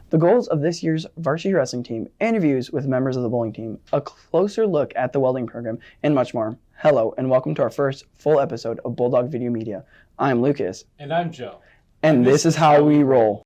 The goals of this year's varsity wrestling team, interviews with members of the bowling team, a closer look at the welding program, and much more. Hello, and welcome to our first full episode of Bulldog Video Media. I'm Lucas. And I'm Joe. And this is how we roll.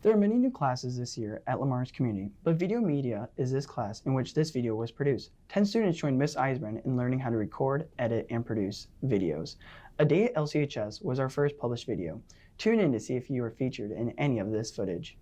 There are many new classes this year at Lamar's community, but video media is this class in which this video was produced. 10 students joined Miss Eisbrand in learning how to record, edit, and produce videos. A Day at LCHS was our first published video. Tune in to see if you were featured in any of this footage.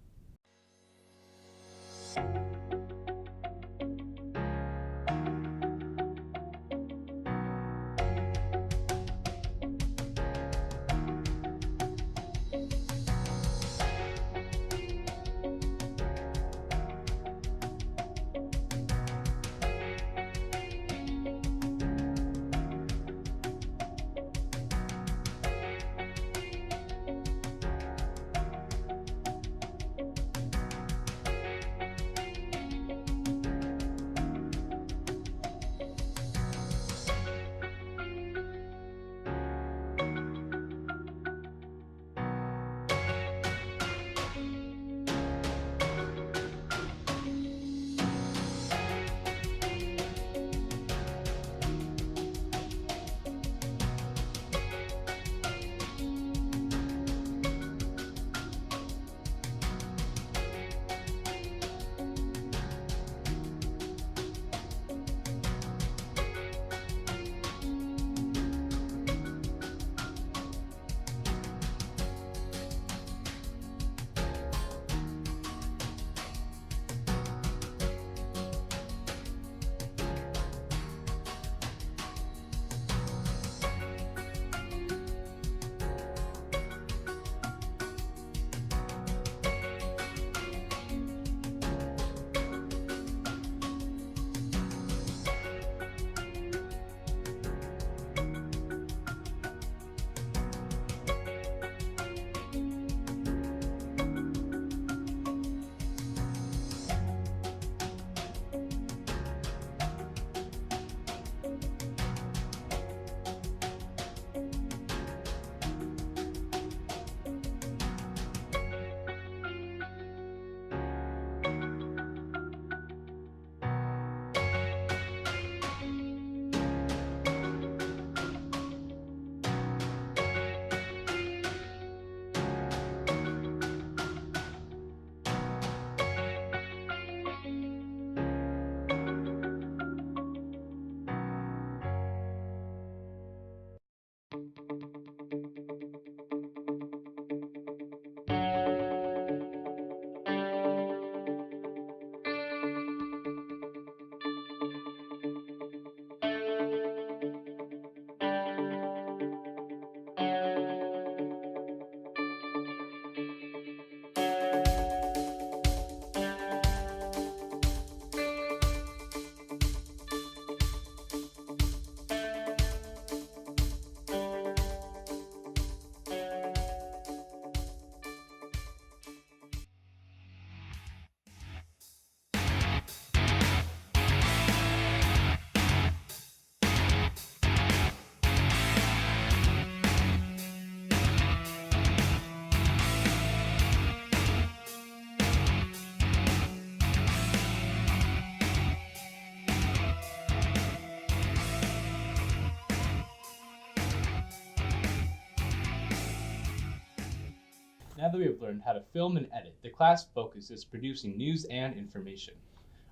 Now that we have learned how to film and edit, the class focus is producing news and information.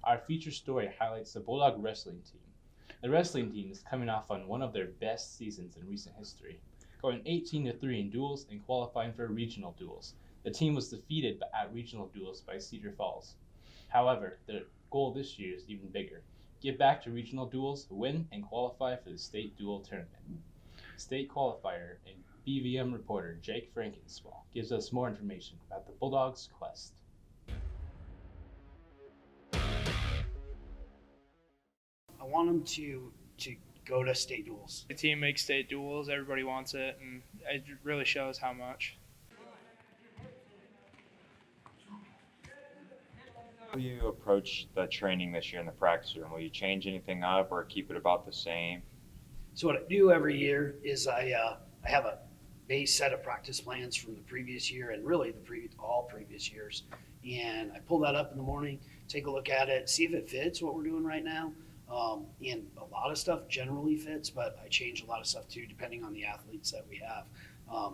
Our feature story highlights the Bulldog wrestling team. The wrestling team is coming off on one of their best seasons in recent history, going 18-3 in duels and qualifying for regional duels. The team was defeated at regional duels by Cedar Falls. However, the goal this year is even bigger. Get back to regional duels, win, and qualify for the state duel tournament. State qualifier and BVM reporter Jake Frankenswall gives us more information about the Bulldogs' quest. I want them to go to state duels. The team makes state duels, everybody wants it, and it really shows how much. How will you approach the training this year in the practice room? Will you change anything up or keep it about the same? So what I do every year is I have a base set of practice plans from the previous year and really all previous years, and I pull that up in the morning, take a look at it, see if it fits what we're doing right now. And a lot of stuff generally fits, but I change a lot of stuff too, depending on the athletes that we have.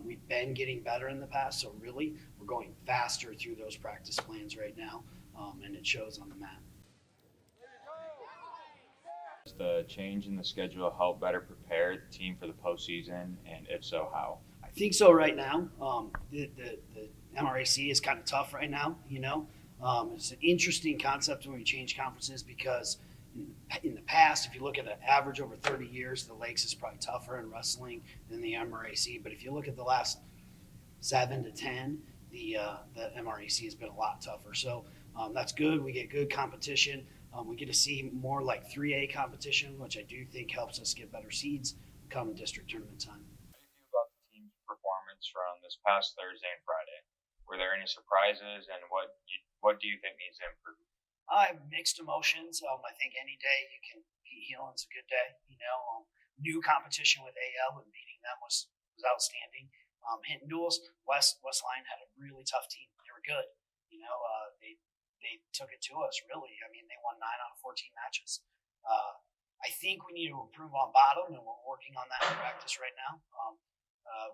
We've been getting better in the past, so really we're going faster through those practice plans right now, and it shows on the mat. Does the change in the schedule help better prepare the team for the postseason, and if so, how? I think so right now. The MRAC is kind of tough right now, you know. It's an interesting concept when we change conferences because in the past, if you look at an average over 30 years, the Lakes is probably tougher in wrestling than the MRAC. But if you look at the last 7 to 10, the MRAC has been a lot tougher. So that's good. We get good competition. We get to see more like 3A competition, which I do think helps us get better seeds come district tournament time. How do you feel about the team's performance from this past Thursday and Friday? Were there any surprises, and what do you think needs to improve? I have mixed emotions. I think any day you can beat Heelan's a good day. You know, new competition with AL and beating them was outstanding. Hinton duels, Westline had a really tough team. They were good. You know, they took it to us really. I mean, they won 9 out of 14 matches. I think we need to improve on bottom, and we're working on that in practice right now.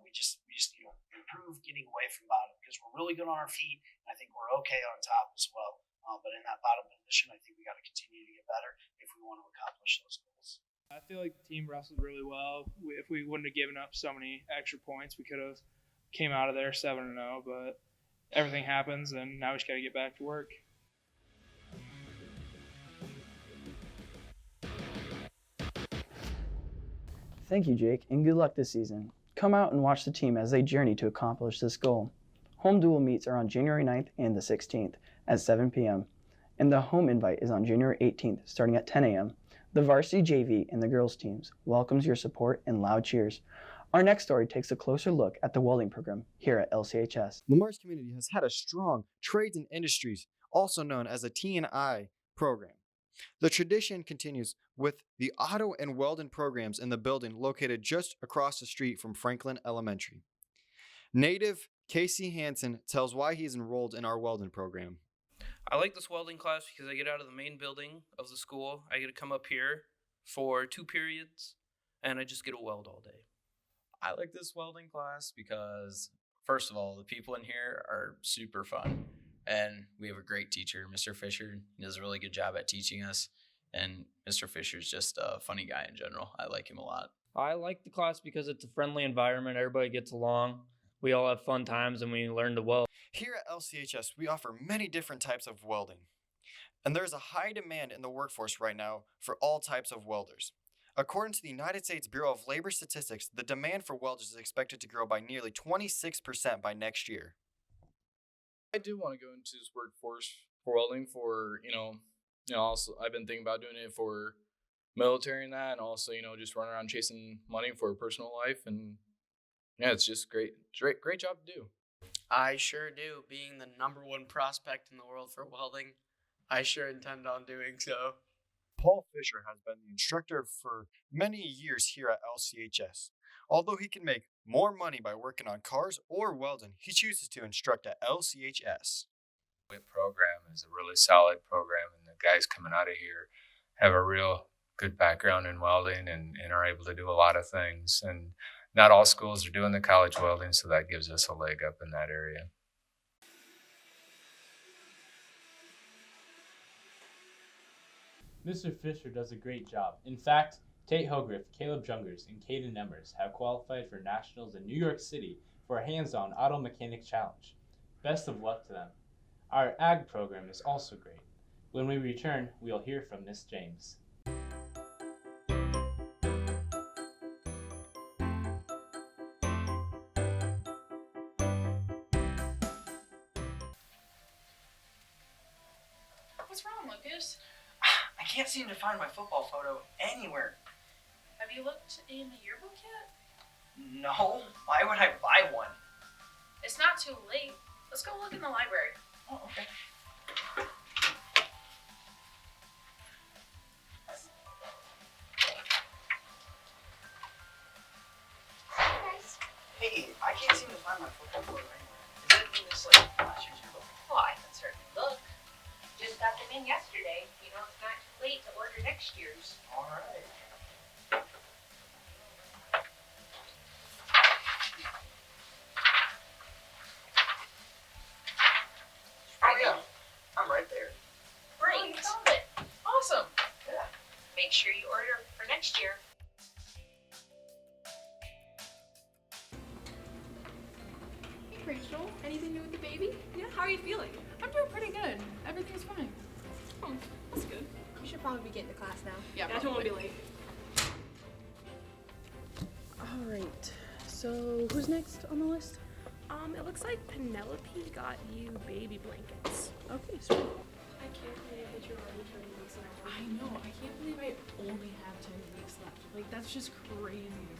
We just need to improve getting away from bottom because we're really good on our feet, and I think we're okay on top as well. But in that bottom position, I think we got to continue to get better if we want to accomplish those goals. I feel like the team wrestled really well. If we wouldn't have given up so many extra points, we could have came out of there 7-0. But everything happens, and now we just got to get back to work. Thank you, Jake, and good luck this season. Come out and watch the team as they journey to accomplish this goal. Home duel meets are on January 9th and the 16th at 7 p.m. and the home invite is on January 18th starting at 10 a.m. The varsity JV and the girls teams welcomes your support and loud cheers. Our next story takes a closer look at the welding program here at LCHS. Lamar's community has had a strong trades and industries, also known as a T&I program. The tradition continues with the auto and welding programs in the building located just across the street from Franklin Elementary. Native Casey Hansen tells why he's enrolled in our welding program. I like this welding class because I get out of the main building of the school. I get to come up here for 2 periods, and I just get to weld all day. I like this welding class because, first of all, the people in here are super fun. And we have a great teacher, Mr. Fisher. He does a really good job at teaching us. And Mr. Fisher's just a funny guy in general. I like him a lot. I like the class because it's a friendly environment. Everybody gets along. We all have fun times and we learn to weld. Here at LCHS, we offer many different types of welding. And there's a high demand in the workforce right now for all types of welders. According to the United States Bureau of Labor Statistics, the demand for welders is expected to grow by nearly 26% by next year. I do want to go into this workforce for welding for, also I've been thinking about doing it for military and that, and also, just running around chasing money for personal life. And yeah, it's just great job to do. I sure do. Being the #1 prospect in the world for welding, I sure intend on doing so. Paul Fisher has been the instructor for many years here at LCHS. Although he can make more money by working on cars or welding, he chooses to instruct at LCHS. The program is a really solid program, and the guys coming out of here have a real good background in welding and are able to do a lot of things. And not all schools are doing the college welding, so that gives us a leg up in that area. Mr. Fisher does a great job. In fact, Tate Hogriff, Caleb Jungers, and Caden Nemmers have qualified for nationals in New York City for a hands-on auto mechanic challenge. Best of luck to them. Our ag program is also great. When we return, we'll hear from Miss James. What's wrong, Lucas? I can't seem to find my football photo anywhere. Have you looked in the yearbook yet? No, why would I buy one? It's not too late. Let's go look in the library. Oh, okay. Hey, I can't seem to find my football photo anywhere. Is it in this, last year's yearbook? Well, I can certainly look. Just got them in yesterday. You know, it's not too late to order next year's. All right. Oh, yeah. I'm right there. Great. Oh, you found it. Awesome. Yeah. Make sure you order for next year. Hey, Rachel. Anything new with the baby? Yeah, how are you feeling? I'm doing pretty good. Everything's fine. Oh, that's good. You should probably be getting to class now. Yeah, I don't want to be late. All right. So who's next on the list? It looks like Penelope got you baby blankets. Okay, sweet. I can't believe that you're already turning weeks and I know. I can't believe I only have 10 weeks left. Like, that's just crazy to me.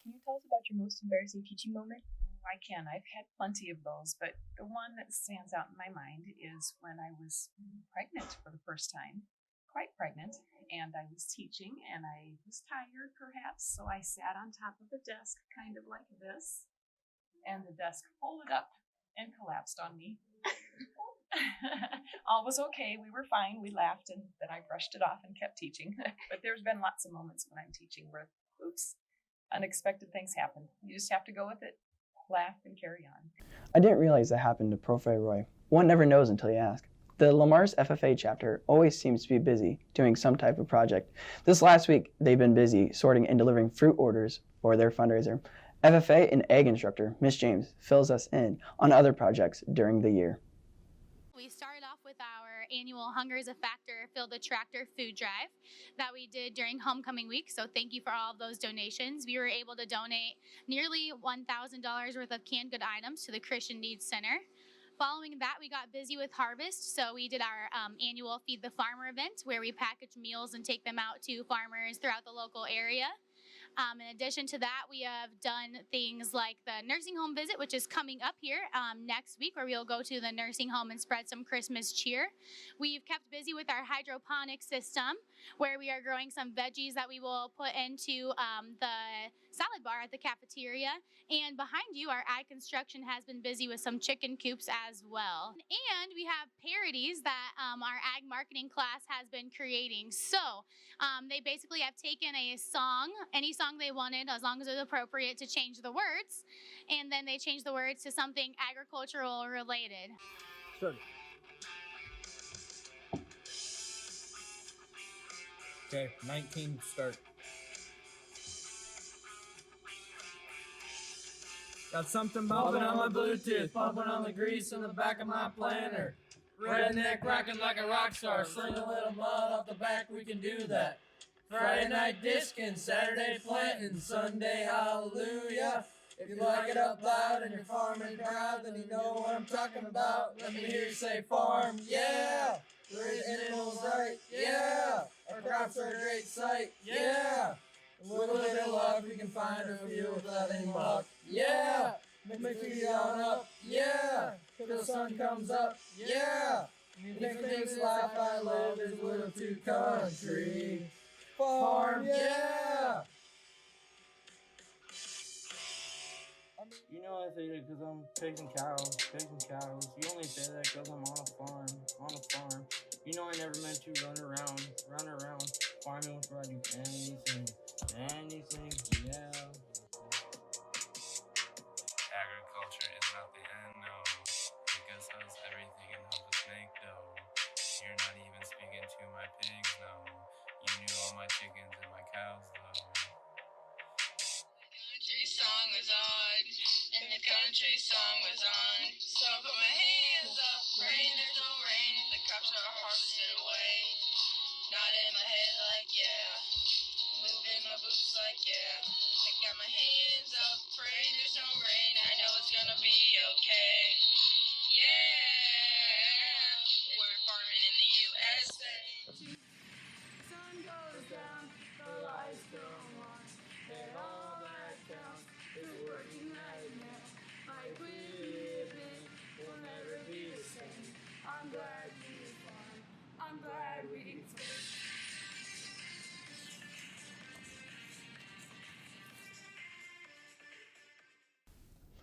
Can you tell us about your most embarrassing teaching moment? I can. I've had plenty of those, but the one that stands out in my mind is when I was pregnant for the first time, quite pregnant, and I was teaching, and I was tired perhaps, so I sat on top of the desk kind of like this, and the desk folded up and collapsed on me. All was okay. We were fine. We laughed, and then I brushed it off and kept teaching. But there's been lots of moments when I'm teaching where, oops, unexpected things happen. You just have to go with it, laugh, and carry on. I didn't realize that happened to Prof. Roy. One never knows until you ask. The Lamar's FFA chapter always seems to be busy doing some type of project. This last week, they've been busy sorting and delivering fruit orders for their fundraiser. FFA and ag instructor, Miss James, fills us in on other projects during the year. We started off with our annual Hunger is a Factor Fill the Tractor food drive that we did during homecoming week. So thank you for all of those donations. We were able to donate nearly $1,000 worth of canned good items to the Christian Needs Center. Following that, we got busy with harvest. So we did our annual Feed the Farmer event where we package meals and take them out to farmers throughout the local area. In addition to that, we have done things like the nursing home visit, which is coming up here next week, where we'll go to the nursing home and spread some Christmas cheer. We've kept busy with our hydroponic system, where we are growing some veggies that we will put into the salad bar at the cafeteria. And behind you, our ag construction has been busy with some chicken coops as well. And we have parodies that our ag marketing class has been creating. So they basically have taken a song, any song they wanted, as long as it was appropriate, to change the words. And then they changed the words to something agricultural related. Sure. Okay, 19 start. Got something bumping on my Bluetooth, pumping on the grease in the back of my planter. Redneck rocking like a rock star, sling a little mud off the back, we can do that. Friday night discing, Saturday planting, Sunday hallelujah. If you like it up loud and you're farming proud, then you know what I'm talking about. Let me hear you say farm, yeah. Raise animals right, yeah. Our crops are a great sight, yeah. With a little bit of luck, we can find a field without any muck, yeah. Make me feed on up, yeah. Till the sun comes up, yeah. Make things life I love is little to country. Farm, yeah. I'm You know I say that because I'm pigs and cows. You only say that because I'm on a farm. You know I never meant to run around. Farming was where I do anything, yeah. Agriculture is not the end, no. It gives us everything and help us make dough. You're not even speaking to my pigs, no. You knew all my chickens and my cows, though. Country song was on, and the country song was on. So I put my hands up, praying there's no rain. The crops are harvested away. Nodding my head like yeah, moving my boots like yeah. I got my hands up, praying there's no rain. I know it's gonna be okay. Yeah, we're farming in the USA. Sun goes down, the lights go on, and all that counts is working right now. Like we living will never be the same. I'm glad we farm. I'm glad we farm.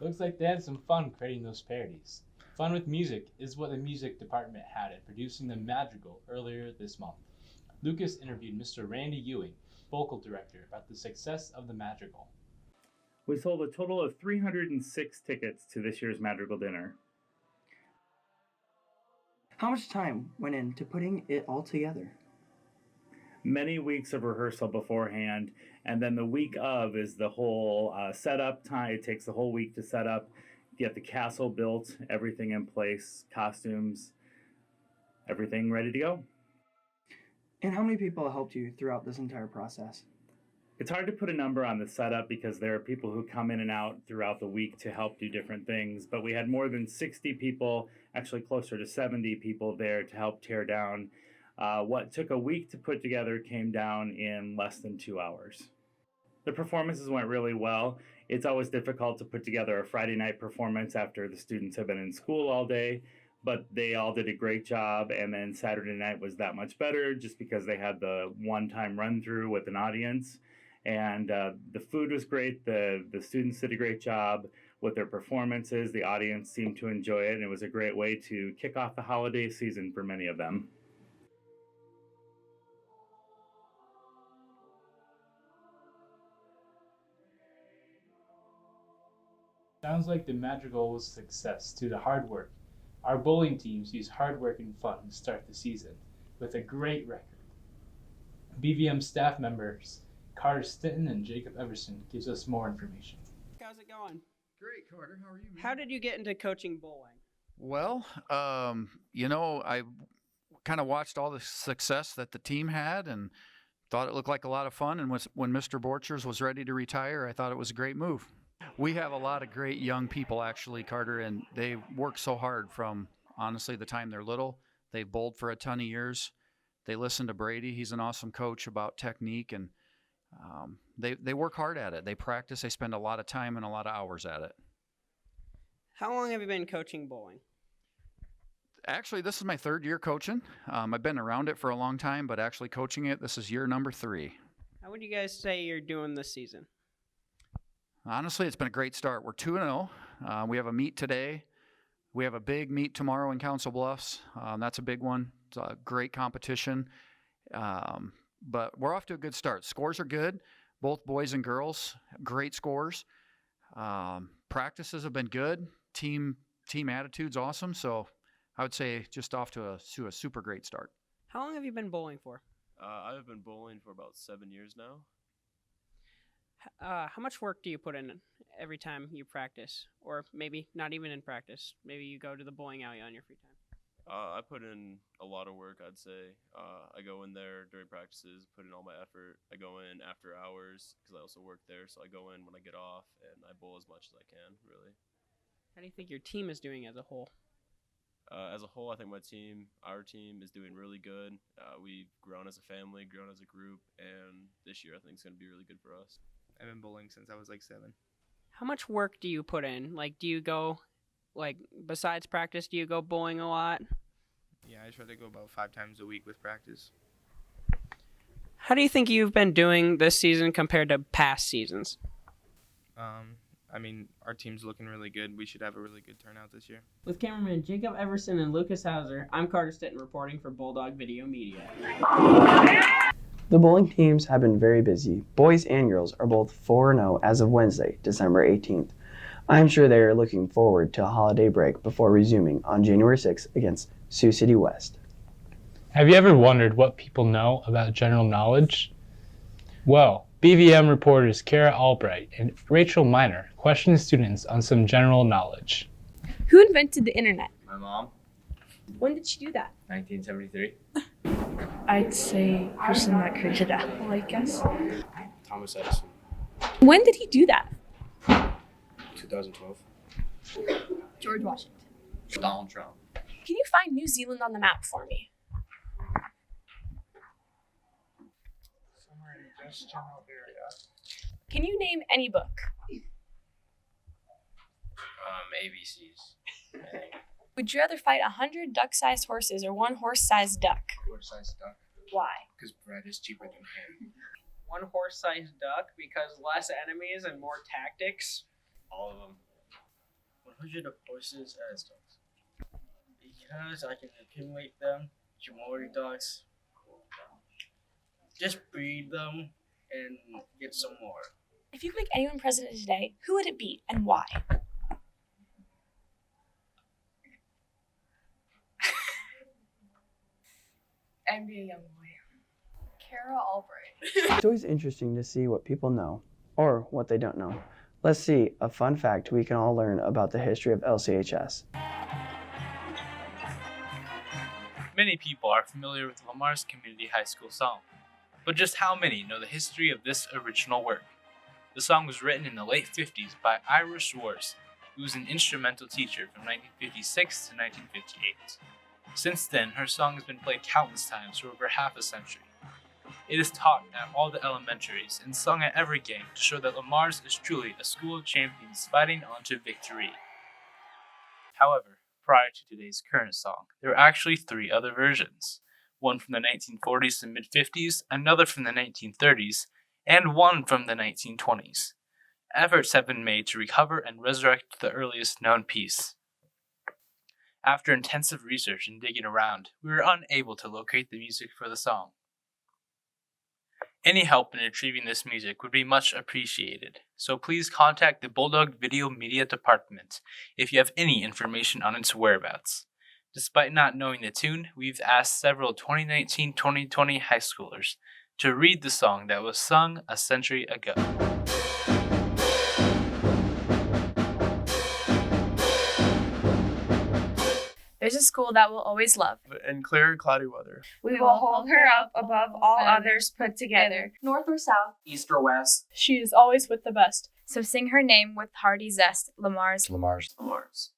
Looks like they had some fun creating those parodies. Fun with music is what the music department had in producing the Madrigal earlier this month. Lucas interviewed Mr. Randy Ewing, vocal director, about the success of the Madrigal. We sold a total of 306 tickets to this year's Madrigal dinner. How much time went into putting it all together? Many weeks of rehearsal beforehand, and then the week of is the whole setup time. It takes the whole week to set up, get the castle built, everything in place, costumes, everything ready to go. And how many people helped you throughout this entire process? It's hard to put a number on the setup because there are people who come in and out throughout the week to help do different things, but we had more than 60 people, actually closer to 70 people there to help tear down. What took a week to put together came down in less than 2 hours. The performances went really well. It's always difficult to put together a Friday night performance after the students have been in school all day, but they all did a great job, and then Saturday night was that much better just because they had the one-time run-through with an audience. And the food was great. The students did a great job with their performances. The audience seemed to enjoy it, and it was a great way to kick off the holiday season for many of them. Sounds like the Madrigal was a success due to hard work. Our bowling teams use hard work and fun to start the season with a great record. BVM staff members Carter Stinton and Jacob Everson gives us more information. How's it going? Great, Carter. How are you, man? How did you get into coaching bowling? Well, I kind of watched all the success that the team had and thought it looked like a lot of fun. And when Mr. Borchers was ready to retire, I thought it was a great move. We have a lot of great young people, actually, Carter, and they work so hard from, honestly, the time they're little. They've bowled for a ton of years. They listen to Brady. He's an awesome coach about technique, and they work hard at it. They practice. They spend a lot of time and a lot of hours at it. How long have you been coaching bowling? Actually, this is my third year coaching. I've been around it for a long time, but actually coaching it, this is year number 3. How would you guys say you're doing this season? Honestly, it's been a great start. We're 2-0. We have a meet today. We have a big meet tomorrow in Council Bluffs. That's a big one. It's a great competition. But we're off to a good start. Scores are good. Both boys and girls, great scores. Practices have been good. Team attitude's awesome. So I would say just off to a super great start. How long have you been bowling for? I've been bowling for about 7 years now. How much work do you put in every time you practice? Or maybe not even in practice. Maybe you go to the bowling alley on your free time. I put in a lot of work, I'd say. I go in there during practices, put in all my effort. I go in after hours because I also work there. So I go in when I get off, and I bowl as much as I can, really. How do you think your team is doing as a whole? As a whole, I think our team is doing really good. We've grown as a family, grown as a group, and this year I think is going to be really good for us. I've been bowling since I was like 7. How much work do you put in? Like, do you go, besides practice, do you go bowling a lot? Yeah, I try to go about 5 times a week with practice. How do you think you've been doing this season compared to past seasons? I mean, our team's looking really good. We should have a really good turnout this year. With cameraman Jacob Everson and Lucas Hauser, I'm Carter Stetton reporting for Bulldog Video Media. The bowling teams have been very busy. Boys and girls are both 4-0 as of Wednesday, December 18th. I'm sure they are looking forward to a holiday break before resuming on January 6th against Sioux City West. Have you ever wondered what people know about general knowledge? Well, BVM reporters Kara Albright and Rachel Miner questioned students on some general knowledge. Who invented the internet? My mom, When did she do that? 1973. I'd say person that created Apple, I guess. Thomas Edison, When did he do that? 2012. George Washington. Donald Trump. Can you find New Zealand on the map for me? Somewhere in this general area. Can you name any book? ABCs, I think. Would you rather fight 100 duck-sized horses or one horse-sized duck? Horse-sized duck. Why? Because bread is cheaper than ham. One horse-sized duck because less enemies and more tactics. All of them. 100 horses as dogs. Because I can accumulate them to more dogs. Just breed them and get some more. If you could make anyone president today, who would it be and why? NBA Youngboy. Kara Albright. It's always interesting to see what people know, or what they don't know. Let's see a fun fact we can all learn about the history of LCHS. Many people are familiar with Lamar's Community High School song, but just how many know the history of this original work? The song was written in the late 50s by Ira Schwartz, who was an instrumental teacher from 1956 to 1958. Since then, her song has been played countless times for over half a century. It is taught at all the elementaries and sung at every game to show that Lamar's is truly a school of champions fighting on to victory. However, prior to today's current song, there are actually 3 other versions. One from the 1940s to mid-50s, another from the 1930s, and one from the 1920s. Efforts have been made to recover and resurrect the earliest known piece. After intensive research and digging around, we were unable to locate the music for the song. Any help in retrieving this music would be much appreciated, so please contact the Bulldog Video Media Department if you have any information on its whereabouts. Despite not knowing the tune, we've asked several 2019-2020 high schoolers to read the song that was sung a century ago. There's a school that we'll always love. In clear, cloudy weather. We will hold her up above all others put together. North or south? East or west? She is always with the best. So sing her name with hearty zest. Lamar's. Lamar's. Lamar's.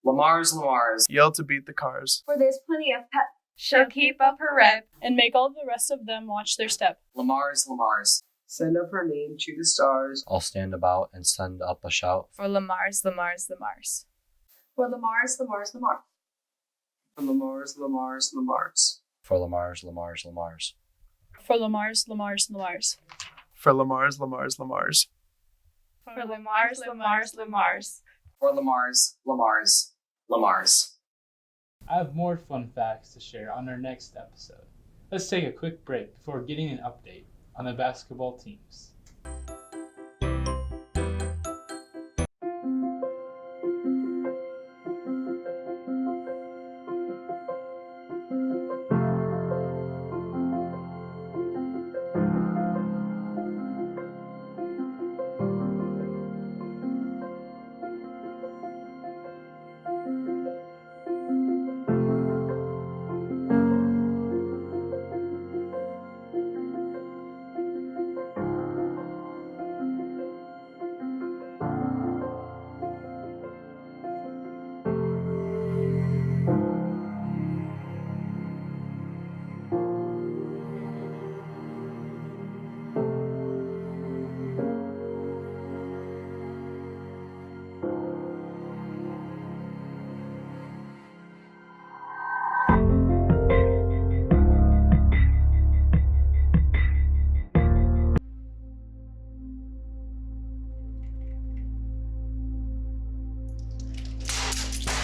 Lamar's, Lamar's. Yell to beat the cars. For there's plenty of pep. She'll keep up her rep. And make all the rest of them watch their step. Lamar's, Lamar's. Send up her name to the stars. I'll stand about and send up a shout. For Lamar's, Lamar's, Lamar's. For Lamar's, Lamar's, Lamar. For Lamar's, Lamar's, Lamar's. For Lamar's, Lamar's, Lamar's. For Lamar's, Lamar's, Lamar's. For Lamar's, Lamar's, Lamar's. For Lamar's, Lamar's, Lamar's. For Lamar's, Lamar's, Lamar's. I have more fun facts to share on our next episode. Let's take a quick break before getting an update on the basketball teams.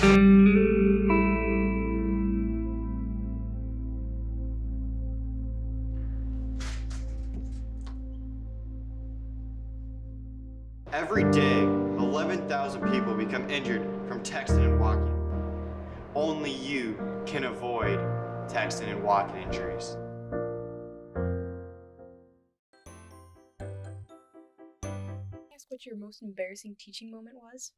Every day, 11,000 people become injured from texting and walking. Only you can avoid texting and walking injuries. Ask what your most embarrassing teaching moment was?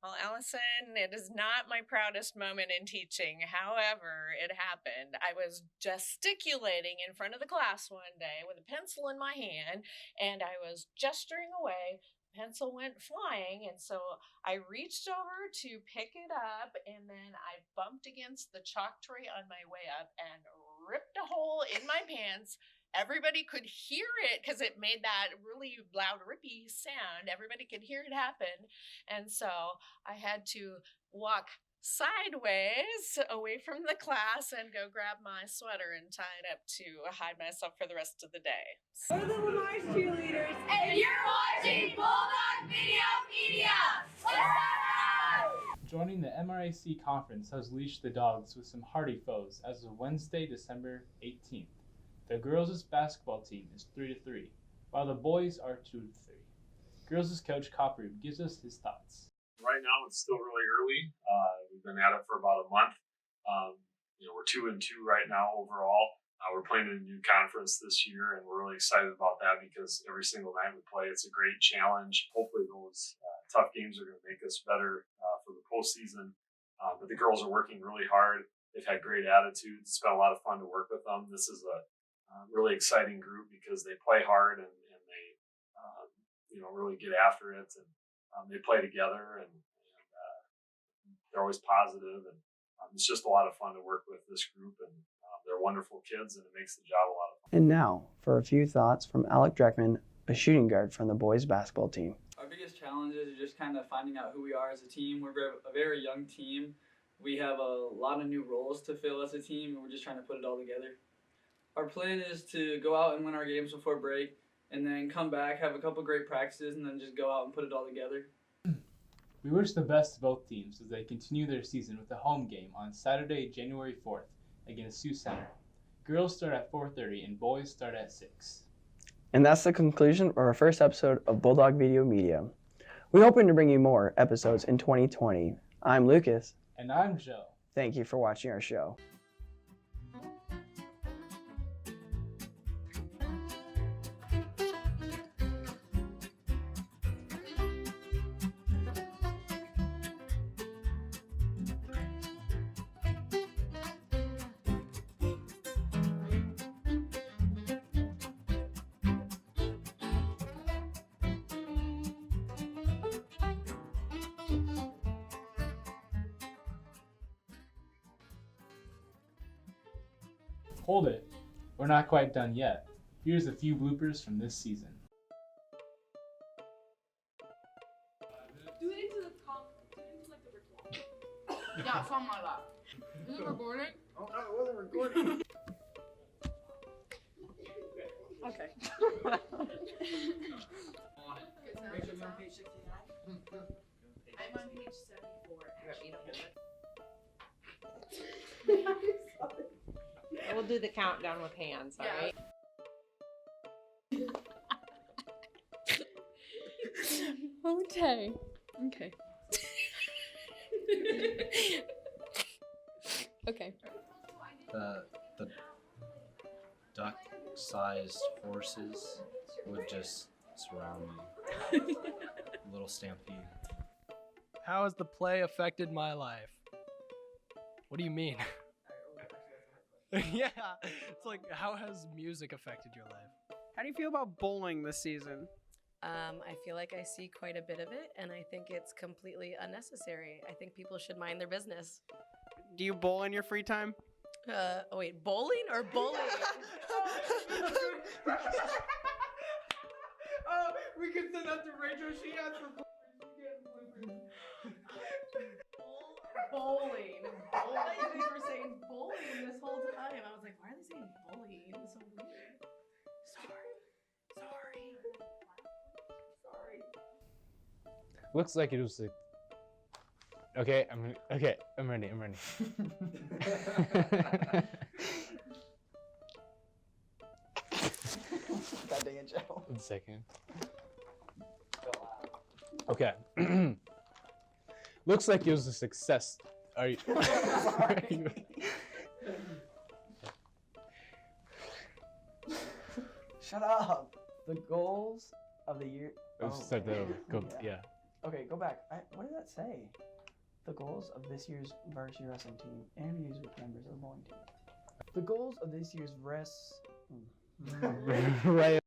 Well, Allison, it is not my proudest moment in teaching. However, it happened. I was gesticulating in front of the class one day with a pencil in my hand, and I was gesturing away. Pencil went flying, and so I reached over to pick it up, and then I bumped against the chalk tray on my way up and ripped a hole in my pants. Everybody could hear it because it made that really loud rippy sound. Everybody could hear it happen. And so I had to walk sideways away from the class and go grab my sweater and tie it up to hide myself for the rest of the day. We're the Lamar's cheerleaders, And you're watching Bulldog Video Media. Joining the MRAC conference has leashed the dogs with some hardy foes as of Wednesday, December 18th. The girls' basketball team is 3-3, while the boys are 2-3. Girls' coach Copper gives us his thoughts. Right now, it's still really early. We've been at it for about a month. We're 2-2 right now overall. We're playing in a new conference this year, and we're really excited about that because every single night we play, it's a great challenge. Hopefully, those tough games are going to make us better for the postseason. But the girls are working really hard. They've had great attitudes. It's been a lot of fun to work with them. This is a really exciting group because they play hard and they really get after it, and they play together and they're always positive, and it's just a lot of fun to work with this group, and they're wonderful kids, and it makes the job a lot of fun. And now for a few thoughts from Alec Dreckman, a shooting guard from the boys basketball team. Our biggest challenges are just kind of finding out who we are as a team. We're a very young team. We have a lot of new roles to fill as a team, and we're just trying to put it all together. Our plan is to go out and win our games before break, and then come back, have a couple great practices, and then just go out and put it all together. We wish the best to both teams as they continue their season with a home game on Saturday, January 4th against Sioux Center. Girls start at 4:30 and boys start at 6. And that's the conclusion of our first episode of Bulldog Video Media. We're hoping to bring you more episodes in 2020. I'm Lucas. And I'm Joe. Thank you for watching our show. Hold it, we're not quite done yet. Here's a few bloopers from this season. Do it into the top. Do it into like the ritual. Yeah, something like that. Is it recording? Oh no, it wasn't recording. Okay. Rachel, you're on page 69? I'm on page 74, actually. We'll do the countdown with hands, all right? Okay. Okay. Okay. The duck-sized horses would just surround me. A little stampede. How has the play affected my life? What do you mean? Yeah, it's like, how has music affected your life? How do you feel about bowling this season? I feel like I see quite a bit of it, and I think it's completely unnecessary. I think people should mind their business. Do you bowl in your free time? Oh wait, bowling or bullying? Oh, we can send that to Rachel. She asked for Bowling. I thought you guys were saying bullying this whole time. I was like, why are they saying bullying? It's so weird. Sorry. Looks like it was Okay, I'm ready. God dang it, Joe. 1 second. Okay. Looks like it was a success. Are you? Shut up. The goals of the year. Let's start that over. Go. Yeah. Okay, go back. What did that say? The goals of this year's varsity wrestling team. Interviews with members of the bowling team. The goals of this year's Right.